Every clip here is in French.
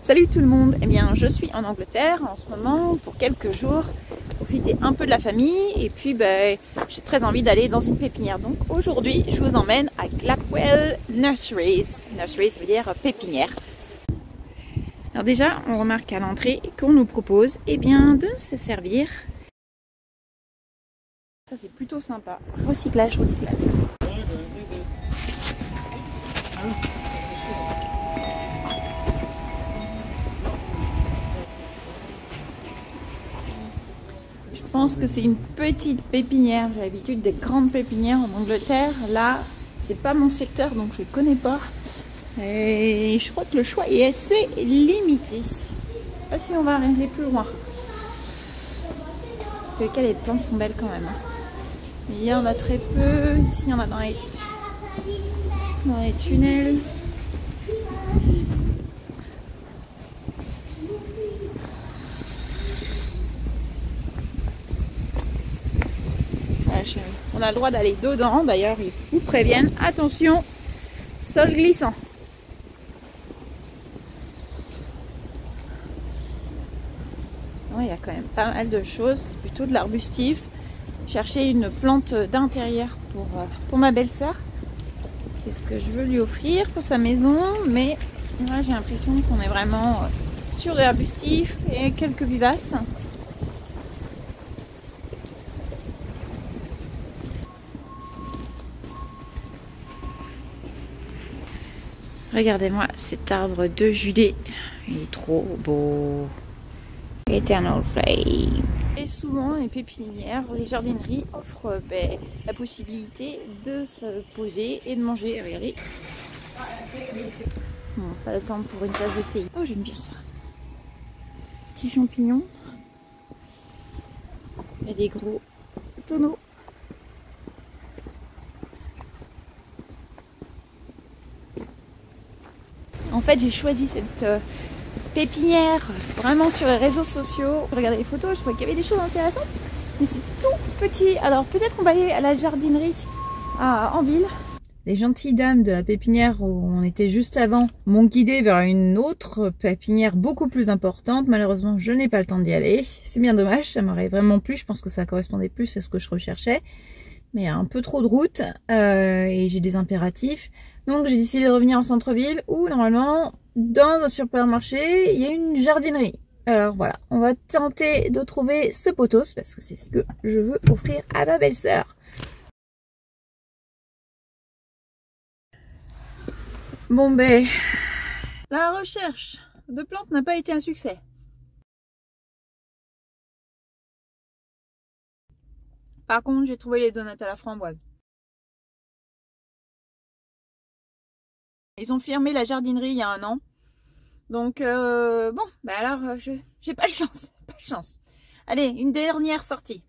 Salut tout le monde, eh bien je suis en Angleterre en ce moment pour quelques jours, profiter un peu de la famille et puis j'ai très envie d'aller dans une pépinière. Donc aujourd'hui je vous emmène à Glapwell Nurseries. Nurseries veut dire pépinière. Alors déjà on remarque à l'entrée qu'on nous propose de se servir. Ça c'est plutôt sympa. Recyclage. Je pense que c'est une petite pépinière. J'ai l'habitude des grandes pépinières en Angleterre. Là, c'est pas mon secteur, donc je ne connais pas. Et je crois que le choix est assez limité. Je ne sais pas si on va aller plus loin. En tout cas, les plantes sont belles quand même. Mais il y en a très peu. Ici, il y en a dans les tunnels. On a le droit d'aller dedans, d'ailleurs ils vous préviennent, attention, sol glissant. Il y a quand même pas mal de choses, plutôt de l'arbustif. Chercher une plante d'intérieur pour ma belle-sœur. C'est ce que je veux lui offrir pour sa maison, mais là j'ai l'impression qu'on est vraiment sur de l'arbustif et quelques vivaces. Regardez-moi cet arbre de Judée, il est trop beau. Eternal Flame. Et souvent les pépinières, les jardineries offrent la possibilité de se poser et de manger. Regardez. Bon, pas le temps pour une tasse de thé. Oh, j'aime bien ça. Petits champignons. Et des gros tonneaux. En fait, j'ai choisi cette pépinière vraiment sur les réseaux sociaux. Je regardais les photos, je trouvais qu'il y avait des choses intéressantes. Mais c'est tout petit. Alors peut-être qu'on va aller à la jardinerie en ville. Les gentilles dames de la pépinière où on était juste avant m'ont guidée vers une autre pépinière beaucoup plus importante. Malheureusement, je n'ai pas le temps d'y aller. C'est bien dommage, ça m'aurait vraiment plu. Je pense que ça correspondait plus à ce que je recherchais. Mais il y a un peu trop de route et j'ai des impératifs. Donc j'ai décidé de revenir en centre-ville où normalement dans un supermarché il y a une jardinerie. Alors voilà, on va tenter de trouver ce potos parce que c'est ce que je veux offrir à ma belle-sœur. Bon la recherche de plantes n'a pas été un succès. Par contre j'ai trouvé les donuts à la framboise. Ils ont fermé la jardinerie il y a 1 an. Donc, alors, j'ai pas de chance. Allez, une dernière sortie.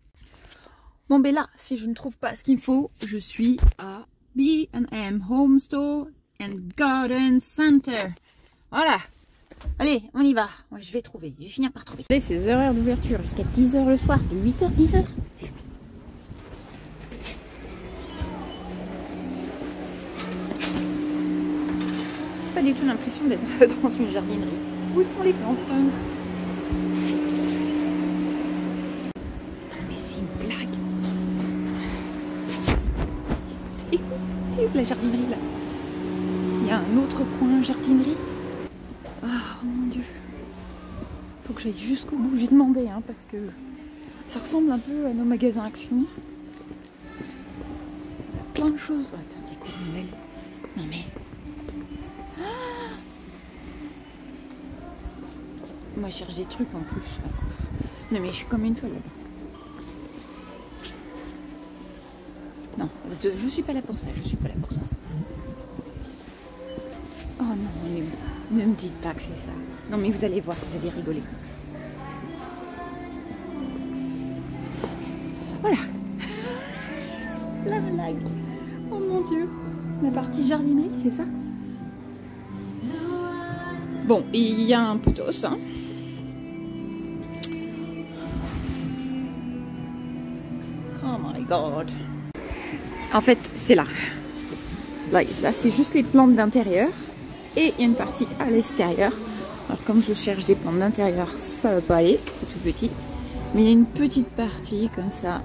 Bon, là, si je ne trouve pas ce qu'il me faut, je suis à B&M Home Store and Garden Center. Voilà. Allez, on y va. Moi, je vais finir par trouver. Ces horaires d'ouverture jusqu'à 10 h le soir, de 8 h, 10 h. C'est fou. Pas du tout l'impression d'être dans une jardinerie. Où sont les plantes? Mais c'est une blague. C'est où la jardinerie là? Il y a un autre coin jardinerie. Oh mon dieu. Faut que j'aille jusqu'au bout. J'ai demandé parce que ça ressemble un peu à nos magasins Action. Plein de choses. Attends, des coups de Noël. Non mais... Moi je cherche des trucs en plus. Non mais je suis comme une folle là-bas. Non, je suis pas là pour ça, Oh non, ne me dites pas que c'est ça. Non mais vous allez voir, vous allez rigoler. Voilà. La blague. Oh mon dieu. La partie jardinerie, c'est ça? Bon, il y a un potos, Oh my god. En fait, c'est là. Là c'est juste les plantes d'intérieur. Et il y a une partie à l'extérieur. Alors comme je cherche des plantes d'intérieur, ça va pas aller, c'est tout petit. Mais il y a une petite partie comme ça.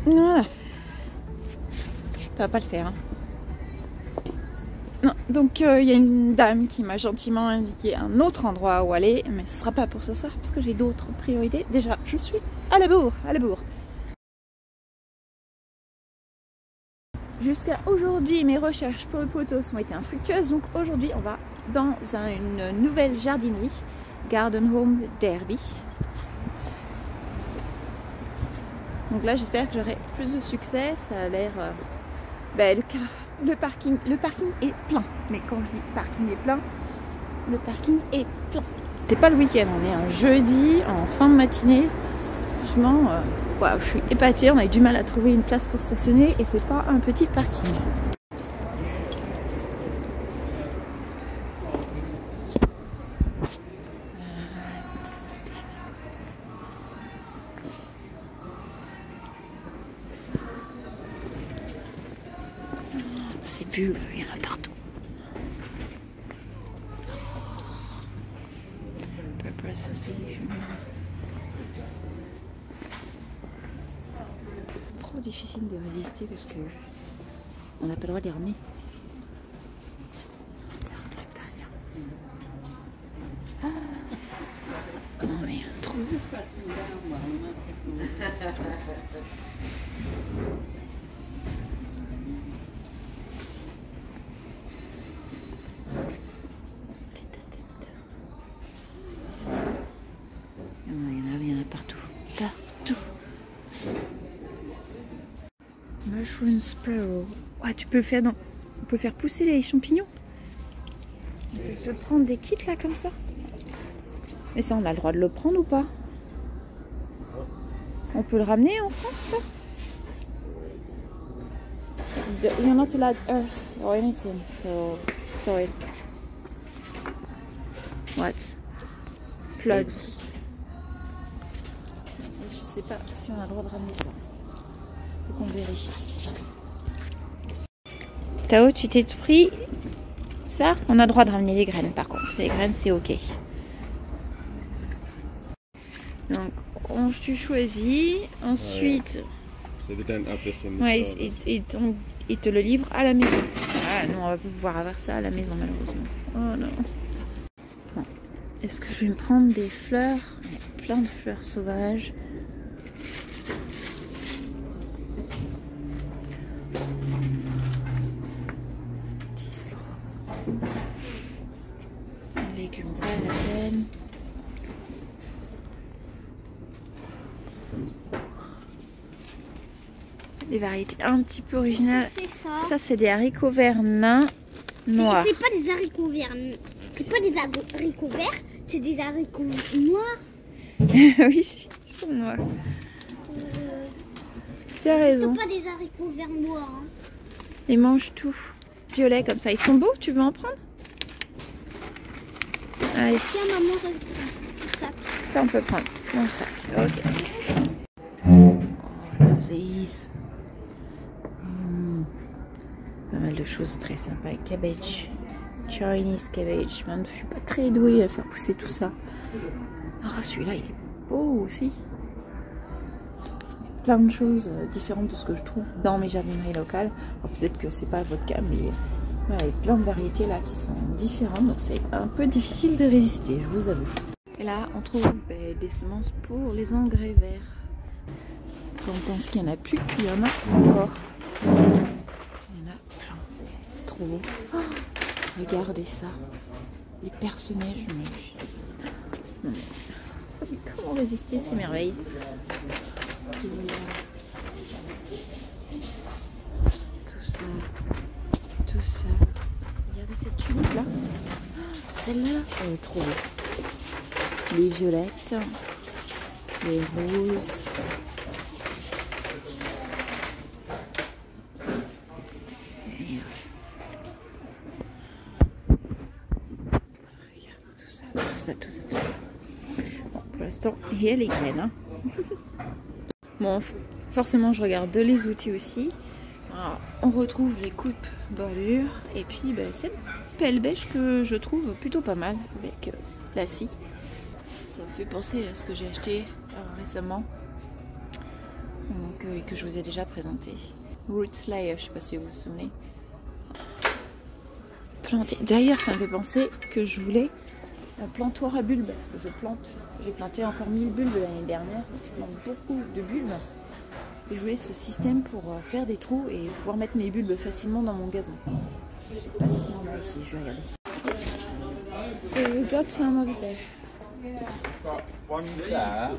Voilà. Ça va pas le faire. Hein. Non, donc il y a une dame qui m'a gentiment indiqué un autre endroit où aller, mais ce sera pas pour ce soir parce que j'ai d'autres priorités. Déjà, je suis à la bourre, Jusqu'à aujourd'hui, mes recherches pour le pothos ont été infructueuses, donc aujourd'hui, on va dans une nouvelle jardinerie, Garden Home Derby. Donc là, j'espère que j'aurai plus de succès. Ça a l'air... le parking est plein. Mais quand je dis parking est plein, le parking est plein. C'est pas le week-end, on est un jeudi en fin de matinée. Franchement, wow, je suis épatée. On a eu du mal à trouver une place pour stationner et c'est pas un petit parking. Ces bulles, il y en a partout. Trop difficile de résister parce que on n'a pas le droit de les ramener. Oh mais trop. Il y en a partout. Mushroom sparrow. Ouais, tu peux le faire dans... On peut faire pousser les champignons. Tu peux prendre des kits là comme ça. Mais ça, on a le droit de le prendre ou pas? On peut le ramener en France là? You're not allowed earth or anything, so sorry. What? Plugs. Je sais pas si on a le droit de ramener ça. Faut qu'on vérifie. Tao, tu t'es pris ça? On a le droit de ramener les graines par contre. Les graines, c'est ok. Donc, tu choisis. Ensuite, ouais, il te le livre à la maison. Ah non, on va pas pouvoir avoir ça à la maison malheureusement. Oh non. Bon. Est-ce que je vais me prendre des fleurs? Il y a plein de fleurs sauvages. Les légumes pas la peine. Des variétés un petit peu originales. Ça c'est des haricots verts nains noirs. C'est pas des haricots verts. C'est pas des haricots verts, c'est des haricots noirs. Oui, ils sont noirs. Tu as raison. C'est pas des haricots verts noirs. Hein. Ils mangent tout. Violet comme ça. Ils sont beaux, tu veux en prendre? Allez. Tiens maman, ça. Ça on peut prendre mon sac. Ok. Oh, love this. Pas mal de choses très sympas. Cabbage. Chinese cabbage. Je suis pas très douée à faire pousser tout ça. Ah, celui-là, il est beau aussi. Plein de choses différentes de ce que je trouve dans mes jardineries locales. Peut-être que c'est pas votre cas, mais voilà, il y a plein de variétés là qui sont différentes. Donc c'est un peu difficile de résister, je vous avoue. Et là, on trouve des semences pour les engrais verts. On pense qu'il n'y en a plus, il y en a encore. Il y en a plein. C'est trop beau. Oh, regardez ça. Les personnages. Comment résister ces merveilles? Tout ça. Regardez cette tulipe là. Celle-là, elle est trop belle. Les violettes, les roses. Regarde tout ça. Bon, pour l'instant, il y a les graines. Hein. Bon, forcément, je regarde les outils aussi. Alors, on retrouve les coupes bordure et puis cette pelle beige que je trouve plutôt pas mal avec la scie. Ça me fait penser à ce que j'ai acheté récemment, donc, que je vous ai déjà présenté. Root Slayer, je sais pas si vous vous souvenez. Planter. D'ailleurs, ça me fait penser que je voulais un plantoir à bulbes parce que j'ai planté encore 1000 bulbes l'année dernière, donc je plante beaucoup de bulbes. Et je voulais ce système pour faire des trous et pouvoir mettre mes bulbes facilement dans mon gazon. Je sais pas s'il y en a ici, je vais regarder. So we got some of there. Got one there.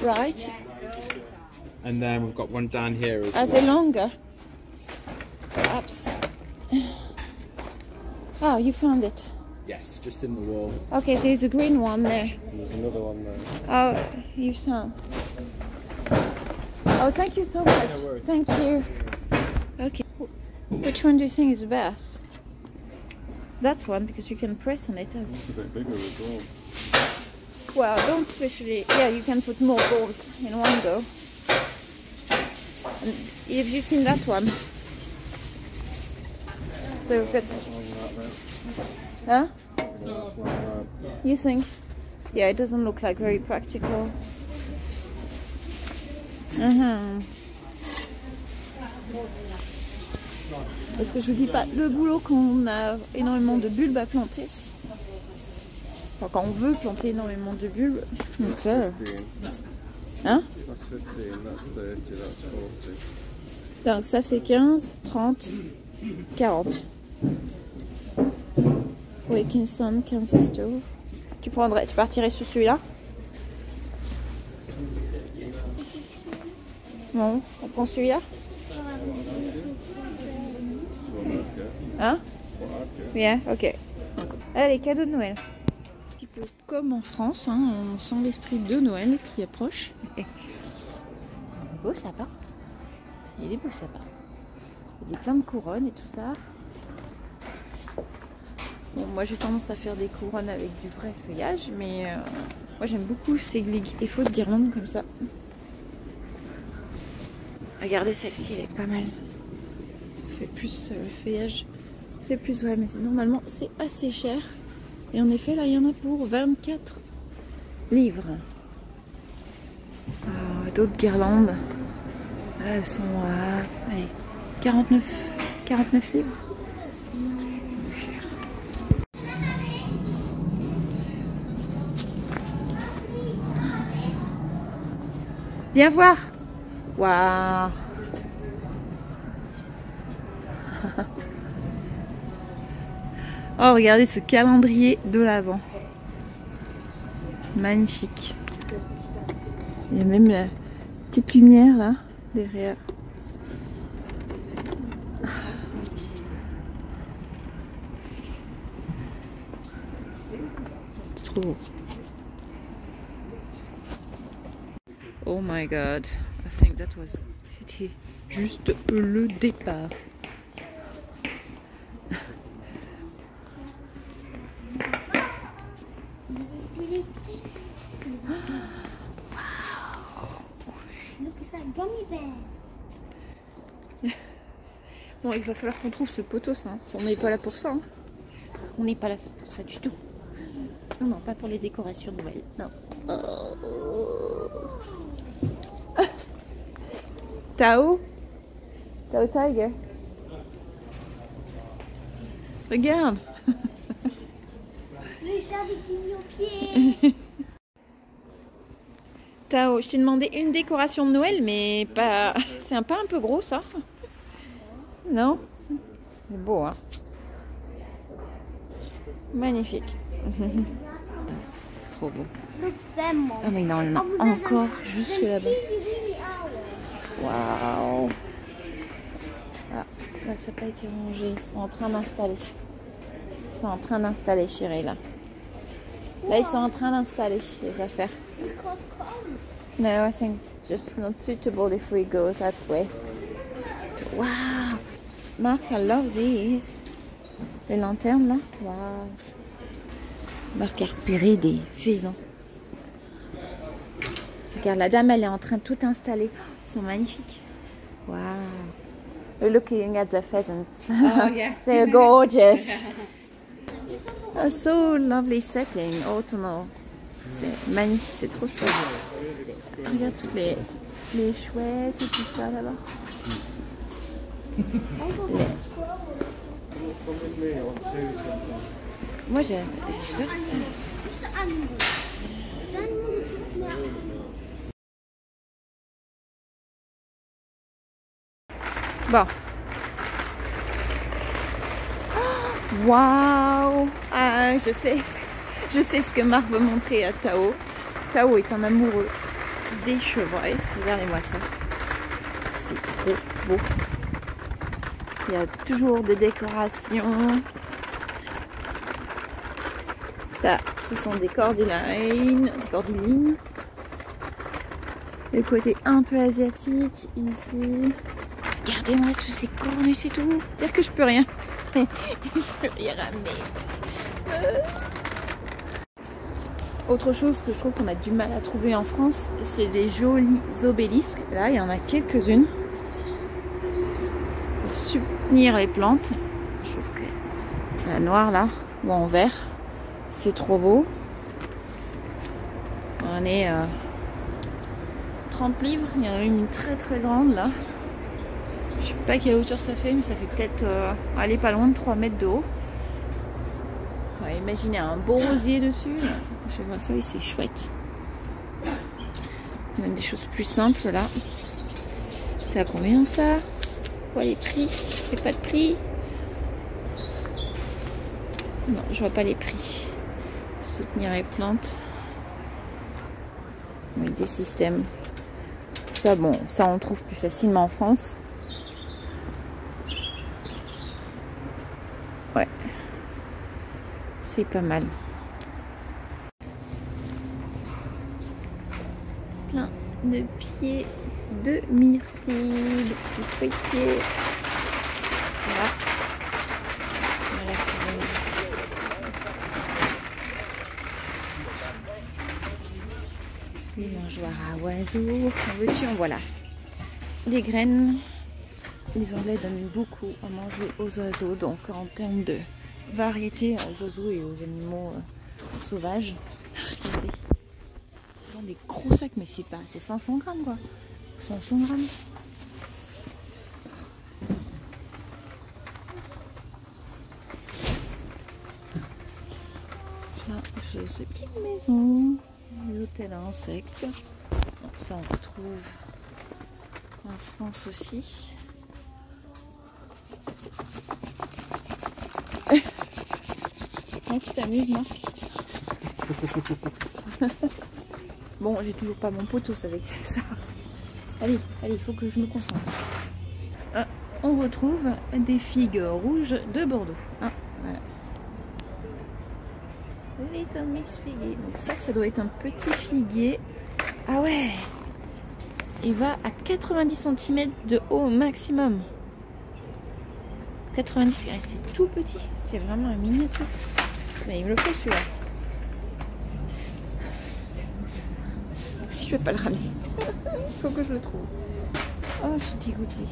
Right. And then we've got one down here as Are they longer? Perhaps. Oh, you found it. Yes, just in the wall. Okay, so there's a green one there. There's another one there. Oh, you found. Oh, thank you so much. No worries. Thank you. Okay. Which one do you think is the best? That one, because you can press on it. It's a bit bigger as well. Well, don't especially. Yeah, you can put more balls in one go. And have you seen that one? So we've got. Huh? You think? Yeah, it doesn't look like very practical. Parce que je vous dis pas le boulot quand on a énormément de bulbes à planter. Enfin, quand on veut planter énormément de bulbes. Donc ça. Hein? That's 15, that's 30, that's 40. Donc ça c'est 15, 30, 40. Wilkinson, Kansas Stove. Tu partirais sur celui-là? Bon, on prend celui-là? Hein? Bien, ok. Allez, cadeau de Noël. Un petit peu comme en France, hein, on sent l'esprit de Noël qui approche. Beau sapin. Il y a des beaux sapins. Il y a plein de couronnes et tout ça. Bon, moi j'ai tendance à faire des couronnes avec du vrai feuillage, mais moi j'aime beaucoup ces fausses guirlandes comme ça. Regardez celle-ci, elle est pas mal. Fait plus le feuillage fait plus vrai, mais normalement c'est assez cher. Et en effet là il y en a pour 24 livres. D'autres guirlandes, là, elles sont à allez, 49 livres. Viens voir. Waouh. Oh, regardez ce calendrier de l'Avent. Magnifique. Il y a même la petite lumière là, derrière. C'est trop beau. Oh my god. I think that was... C'était juste le départ. Bon, il va falloir qu'on trouve ce poteau, ça. On n'est pas là pour ça. Hein. On n'est pas là pour ça du tout. Non, non, pas pour les décorations de Noël. Non. Tao? Tao Tiger? Regarde. Je vais faire des pieds. Tao, je t'ai demandé une décoration de Noël, mais pas. C'est pas un peu gros ça? Non? C'est beau, hein? Magnifique. C'est trop beau. Ah, mais il en a encore jusque là-bas. Waouh! Ah, là, ça n'a pas été rangé. Ils sont en train d'installer. Ils sont en train d'installer, chérie, là. Là, ils sont en train d'installer les affaires. No, I think it's just not suitable if we go that way. Wow! Marc, I love these. Les lanternes, là. Wow! Marc a repéré des faisans. Regarde, la dame, elle est en train de tout installer. Ils sont magnifiques. Waouh! We're looking at the pheasants. Oh yeah. They're gorgeous. A so lovely setting, autumnal. C'est magnifique, c'est trop chouette. Regarde toutes les chouettes et tout ça là-bas. Moi j'adore ça. Bon. Waouh! Ah, je sais ce que Marc veut montrer à Tao. Tao est un amoureux des chevreuils. Regardez-moi ça. C'est trop beau. Il y a toujours des décorations. Ça, ce sont des cordylines. Le côté un peu asiatique ici. Regardez-moi tous ces cornus et tout. Dire que je peux rien. Je peux rien ramener. Autre chose que je trouve qu'on a du mal à trouver en France, c'est des jolis obélisques. Là, il y en a quelques-unes. Pour soutenir les plantes. Je trouve que la noire là, ou en vert, c'est trop beau. On est 30 livres. Il y en a une très très grande là. Je sais pas quelle hauteur ça fait, mais ça fait peut-être aller pas loin de 3 mètres de haut. Ouais, imaginez un beau rosier dessus. Chèvrefeuille, c'est chouette. Même des choses plus simples là. C'est à combien ça? Quoi les prix? J'ai pas de prix. Non, je vois pas les prix. Soutenir les plantes. Avec des systèmes. Ça, bon, ça on trouve plus facilement en France. Ouais, c'est pas mal. Plein de pieds de myrtille, de petits feuilletés. Voilà. Les mangeoires à oiseaux. En veux-tu, en voilà. Les graines. Les Anglais donnent beaucoup à manger aux oiseaux, donc en termes de variété aux oiseaux et aux animaux sauvages. Regardez. Des gros sacs, mais c'est pas, c'est 500 grammes quoi. 500 grammes. Ça, ces petites maisons, les hôtels à insectes. Donc, ça on retrouve en France aussi. Tu t'amuses, Marc? Bon, j'ai toujours pas mon poteau avec ça. Allez, il faut que je me concentre. Ah, on retrouve des figues rouges de Bordeaux. Ah, voilà. Little Miss Figuier. Donc ça doit être un petit figuier. Ah ouais! Il va à 90 cm de haut au maximum. 90, c'est tout petit. C'est vraiment un miniature. Mais il me le faut celui-là. Je vais pas le ramener. Il faut que je le trouve. Oh, je suis dégoûtée.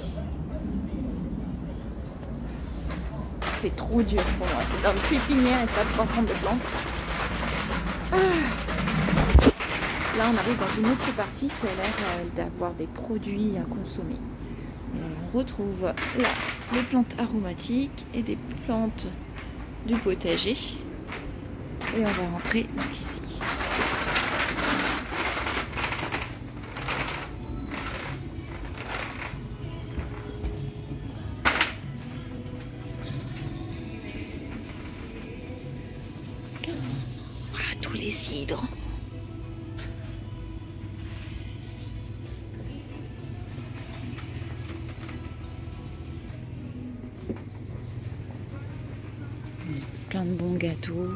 C'est trop dur pour moi. C'est dans une pépinière et pas pouvoir prendre des plantes. Ah. Là, on arrive dans une autre partie qui a l'air d'avoir des produits à consommer. Et on retrouve là les plantes aromatiques et des plantes du potager. Et on va rentrer donc ici. Ah, tous les cidres. Plein de bons gâteaux.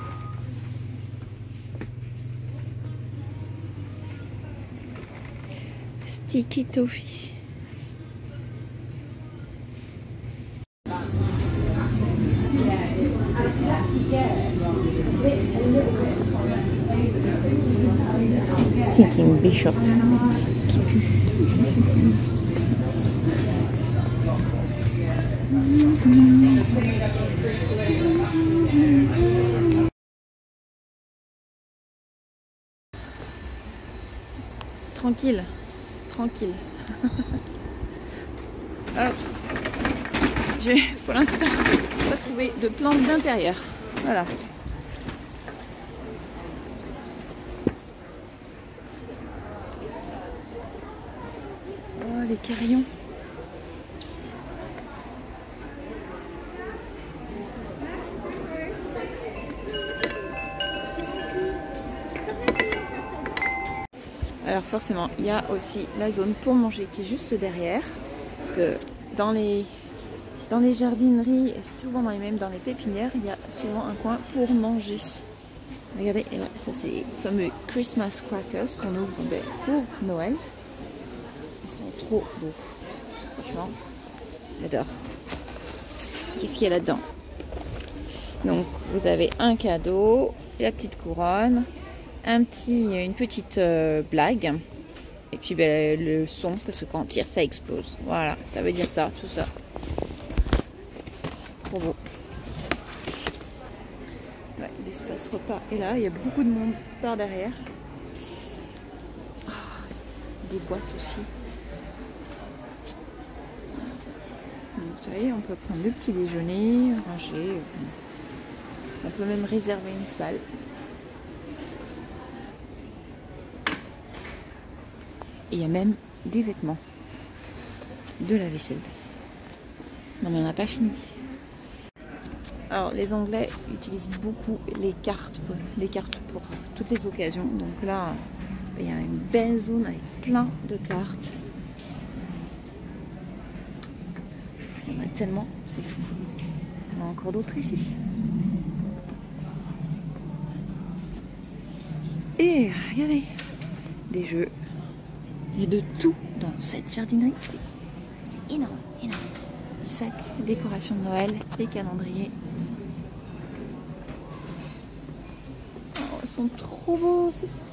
Sticky Toffee. Thinking Bishop. Tranquille, tranquille. Oups. J'ai pour l'instant pas trouvé de plantes d'intérieur. Voilà. Oh, les carillons. Alors forcément, il y a aussi la zone pour manger qui est juste derrière. Parce que dans les jardineries, et souvent même dans les pépinières, il y a souvent un coin pour manger. Regardez, et là, ça c'est les fameux Christmas crackers qu'on ouvre pour Noël. Ils sont trop beaux. Franchement, j'adore. Qu'est-ce qu'il y a là-dedans? Donc vous avez un cadeau, la petite couronne, une petite blague. Et puis le son, parce que quand on tire, ça explose. Voilà, ça veut dire ça, tout ça. Trop beau. Ouais, l'espace repas est là. Il y a beaucoup de monde par derrière. Oh, des boîtes aussi. Donc, vous voyez, on peut prendre le petit déjeuner, ranger. On peut même réserver une salle. Et il y a même des vêtements, de la vaisselle. Non mais on n'a pas fini. Alors les Anglais utilisent beaucoup les cartes pour toutes les occasions. Donc là, il y a une belle zone avec plein de cartes. Il y en a tellement, c'est fou. Il y en a encore d'autres ici. Et regardez, des jeux. Il y a de tout dans cette jardinerie. C'est énorme, énorme. Les sacs, les décorations de Noël, les calendriers. Oh, ils sont trop beaux ces sacs.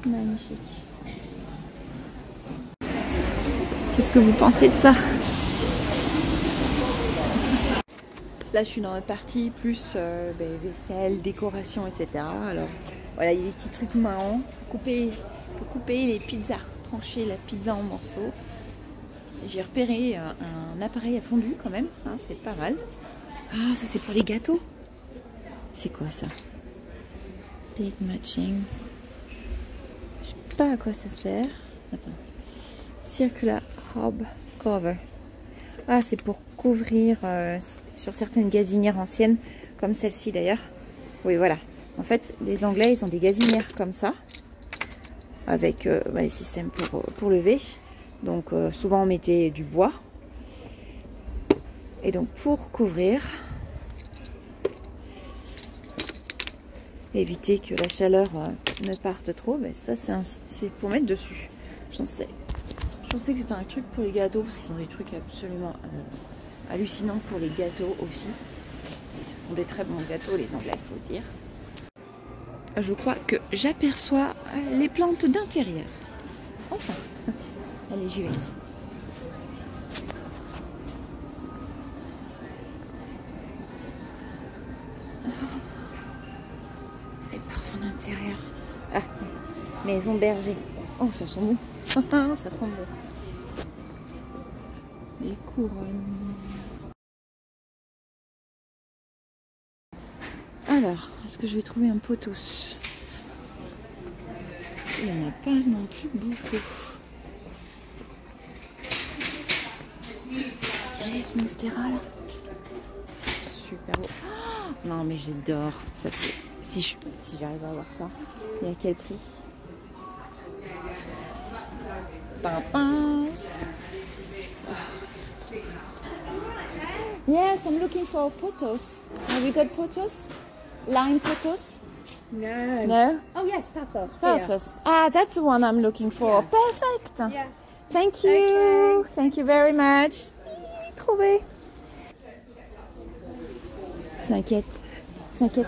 Magnifique. Qu'est-ce que vous pensez de ça? Là, je suis dans la partie plus vaisselle, décoration, etc. Alors, voilà, il y a des petits trucs marrants. Couper les pizzas, trancher la pizza en morceaux. J'ai repéré un appareil à fondu quand même, hein, c'est pas mal. Ah, ça c'est pour les gâteaux. C'est quoi ça? Big matching. Je sais pas à quoi ça sert. Attends. Circular Hob Cover. Ah, c'est pour couvrir sur certaines gazinières anciennes, comme celle-ci d'ailleurs. Oui, voilà. En fait, les Anglais, ils ont des gazinières comme ça, avec les systèmes pour lever. Donc souvent on mettait du bois. Et donc pour couvrir, éviter que la chaleur ne parte trop, mais ça c'est pour mettre dessus. Je pensais que c'était un truc pour les gâteaux, parce qu'ils ont des trucs absolument hallucinants pour les gâteaux aussi. Ils font des très bons gâteaux les Anglais, il faut le dire. Je crois que j'aperçois les plantes d'intérieur. Enfin, allez, j'y vais. Les parfums d'intérieur. Ah, maison berger. Oh, ça sent bon. Ça sent bon. Les couronnes. Alors, est-ce que je vais trouver un pothos? Il n'y en a pas non plus beaucoup. Regardez ce monstera là. Super beau. Oh, non mais j'adore. Ça c'est. Si j'arrive à avoir ça. Et à quel prix? Yes, I'm looking for pothos. Have you got pothos? Lime pothos? No. No? Oh yes, pathos. Pothos. Ah, that's the one I'm looking for. Yeah. Perfect. Yeah. Thank you. Okay. Thank you very much. Trouvé. S'inquiète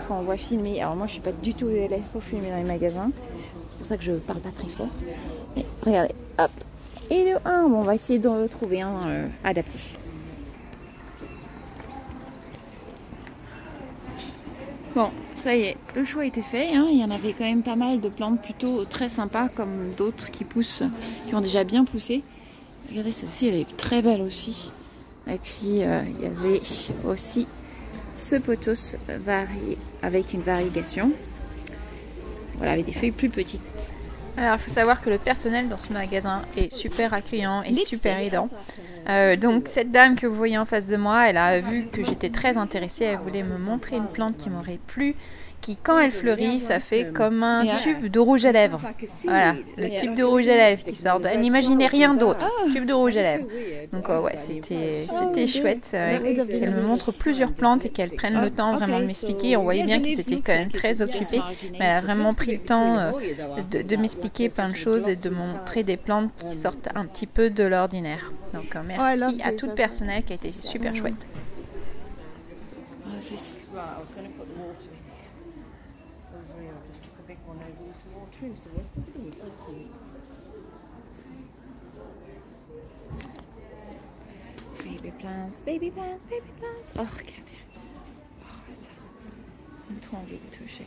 quand on voit filmer. Alors moi je suis pas du tout à l'aise pour filmer dans les magasins. C'est pour ça que je parle pas très fort. Mais regardez, hop. Et le 1, bon, on va essayer de trouver un adapté. Bon, ça y est, le choix était fait. Hein. Il y en avait quand même pas mal de plantes plutôt très sympas, comme d'autres qui poussent, qui ont déjà bien poussé. Regardez, celle-ci, elle est très belle aussi. Et puis, il y avait aussi ce pothos avec une variegation. Voilà, avec des feuilles plus petites. Alors, il faut savoir que le personnel dans ce magasin est super accueillant et super aidant. Donc, cette dame que vous voyez en face de moi, elle a vu que j'étais très intéressée. Elle voulait me montrer une plante qui m'aurait plu, qui, quand elle fleurit, ça fait comme un tube de rouge à lèvres. Voilà, le tube de rouge à lèvres qui sort. Elle n'imaginait rien d'autre. Tube de rouge à lèvres. Donc, ouais, c'était chouette. Elle me montre plusieurs plantes et qu'elle prenne le temps vraiment de m'expliquer. On voyait bien qu'ils étaient quand même très occupés. Mais elle a vraiment pris le temps de m'expliquer plein de choses et de montrer des plantes qui sortent un petit peu de l'ordinaire. Donc, merci à tout le personnel qui a été super chouette. Baby plants, baby plants, baby plants. Oh, regardez. Oh, ça. J'ai trop envie de toucher.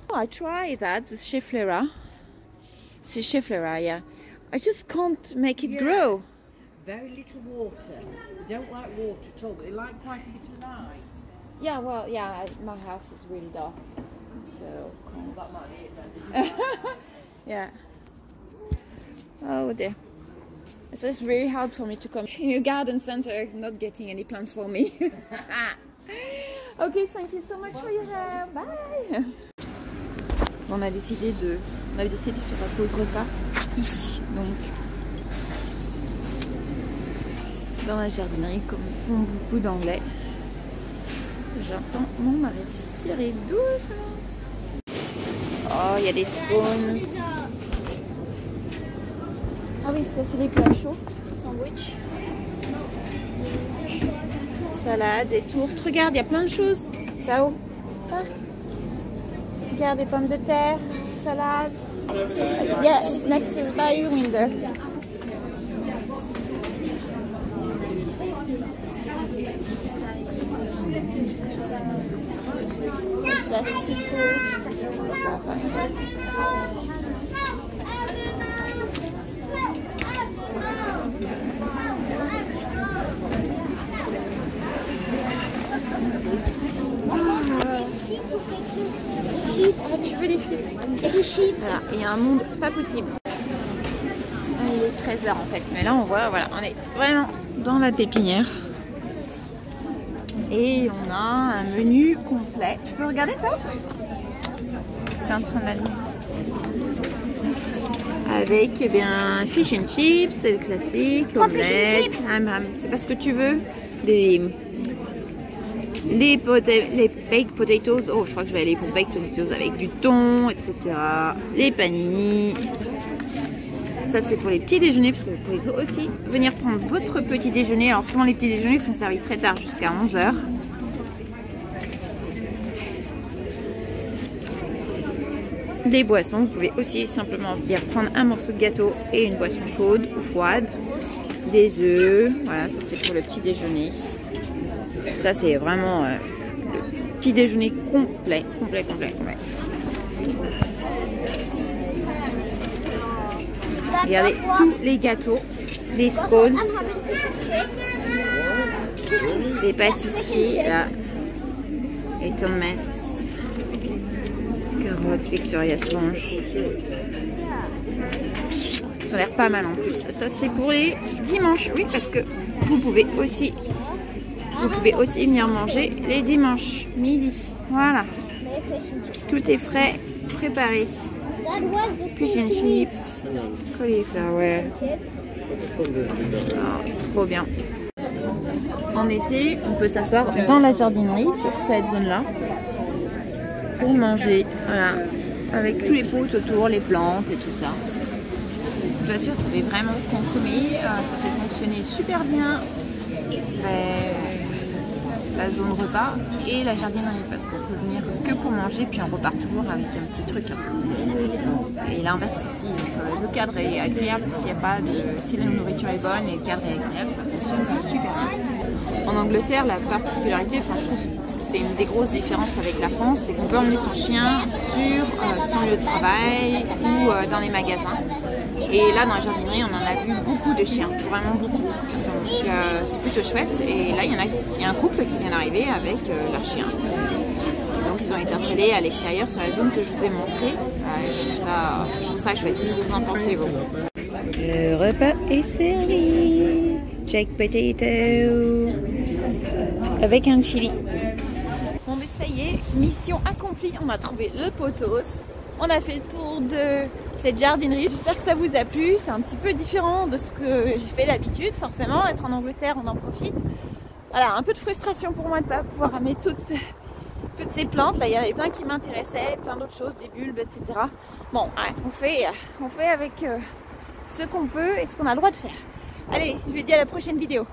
Oh, I tried that, the Schefflera. It's Schefflera, yeah. I just can't make it grow. Very little water. They don't like water at all, but they like quite a bit of light. Yeah, well, yeah, my house is really dark, so That might be it then. yeah. Oh dear. So it's really hard for me to come in a garden center not getting any plants for me. Okay, thank you so much for your help. Bye. On avait décidé de faire la pause repas ici, donc dans la jardinerie, comme font beaucoup d'Anglais. J'entends mon mari qui arrive doucement. Oh, il y a des scones. Ah oui, ça c'est les plats chauds. Sandwich. Salade, des tourtes. Regarde, il y a plein de choses. Tao. Ah. Regarde, des pommes de terre, salade. Yeah, next is by the window. Ah, tu veux des frites? Des chips. Voilà, il y a un monde pas possible. Il est 13h en fait, mais là on voit, voilà, on est vraiment dans la pépinière. Et on a un menu complet. Je peux regarder toi? T'es en train d'aller. Avec eh bien fish and chips, c'est le classique, omelette, c'est pas ce que tu veux, les baked potatoes, oh je crois que je vais aller pour baked potatoes avec du thon, etc. Les panini. Ça c'est pour les petits déjeuners parce que vous pouvez aussi venir prendre votre petit déjeuner. Alors souvent les petits déjeuners sont servis très tard jusqu'à 11h. Des boissons, vous pouvez aussi simplement venir prendre un morceau de gâteau et une boisson chaude ou froide. Des œufs, voilà, ça c'est pour le petit déjeuner. Ça c'est vraiment le petit déjeuner complet. Regardez tous les gâteaux, les scones, les pâtisseries, là, les Thomas, carottes, Victoria Sponge. Ils ont l'air pas mal en plus. Ça c'est pour les dimanches, oui, parce que vous pouvez aussi venir manger les dimanches midi. Voilà, tout est frais, préparé. Fish and chips, cauliflower. Oh, trop bien. En été, on peut s'asseoir dans la jardinerie sur cette zone-là pour manger. Voilà, avec tous les pots autour, les plantes et tout ça. Je vous assure, ça fait vraiment consommer, ça fait fonctionner super bien. la zone repas et la jardinerie parce qu'on peut venir que pour manger puis on repart toujours avec un petit truc. Et l'inverse aussi, le cadre est agréable s'il y a pas de, si la nourriture est bonne et le cadre est agréable, ça fonctionne super bien. En Angleterre, la particularité, enfin je trouve c'est une des grosses différences avec la France, c'est qu'on peut emmener son chien sur son lieu de travail ou dans les magasins. Et là, dans la jardinerie, on en a vu beaucoup de chiens, vraiment beaucoup. Donc c'est plutôt chouette. Et là, il y a un couple qui vient d'arriver avec leur chien. Donc ils ont été installés à l'extérieur sur la zone que je vous ai montrée. Je trouve ça chouette. Qu'est-ce que vous en pensez, vous? Le repas est servi. Jack potato avec un chili. Bon, mais ça y est, mission accomplie. On a trouvé le potos. On a fait le tour de cette jardinerie. J'espère que ça vous a plu. C'est un petit peu différent de ce que j'ai fait d'habitude. Forcément, être en Angleterre, on en profite. Voilà, un peu de frustration pour moi de ne pas pouvoir ramener toutes ces plantes. Là, il y avait plein qui m'intéressaient, plein d'autres choses, des bulbes, etc. Bon, ouais, on fait avec ce qu'on peut et ce qu'on a le droit de faire. Allez, je vous dis à la prochaine vidéo.